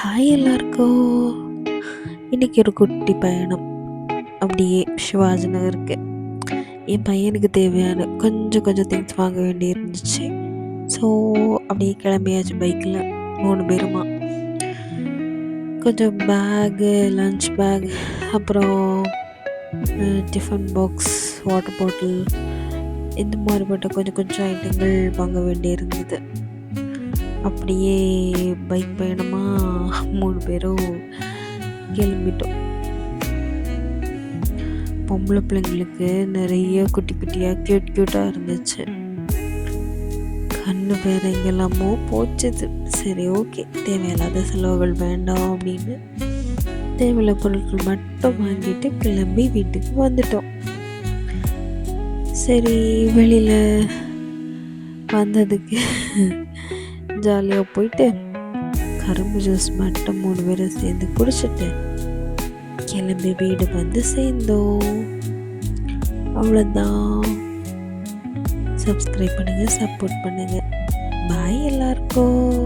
Hi எல்லாருக்கும். இன்னைக்கு ஒரு குட்டி பயணம் அப்படியே சிவாஜி நகருக்கு. என் பையனுக்கு தேவையான கொஞ்சம் கொஞ்சம் திங்ஸ் வாங்க வேண்டி இருந்துச்சு. ஸோ அப்படியே கிளம்பியாச்சு பைக்கில் 3 பேருமா. கொஞ்சம் பேகு, லன்ச் பேக், அப்புறம் டிஃபன் பாக்ஸ், வாட்டர் பாட்டில், இந்த மாதிரிப்பட்ட கொஞ்சம் கொஞ்சம் ஐட்டங்கள் வாங்க வேண்டி இருந்தது. அப்படியே பைக் பயணமாக 3 பேரும் கிளம்பிட்டோம். பொம்பளை பிள்ளைங்களுக்கு நிறைய குட்டி குட்டியாக க்யூட்டாக இருந்துச்சு. கண்ணு பேர் எங்கெல்லாமோ போச்சுது. சரி, ஓகே, தேவையில்லாத செலவுகள் வேண்டாம் அப்படின்னு தேவையில்ல பொருட்கள் மட்டும் வாங்கிட்டு கிளம்பி வீட்டுக்கு வந்துட்டோம். சரி, வெளியில் வந்ததுக்கு ஜாலியாக போயிட்டு கரும்பு ஜூஸ் மட்டும் 3 பேரும் சேர்ந்து குடிச்சிட்டு கிளம்பி வீடு வந்து சேர்ந்தோம். அவ்வளோதான். சப்ஸ்கிரைப் பண்ணுங்கள், சப்போர்ட் பண்ணுங்கள். பாய் எல்லாருக்கும்.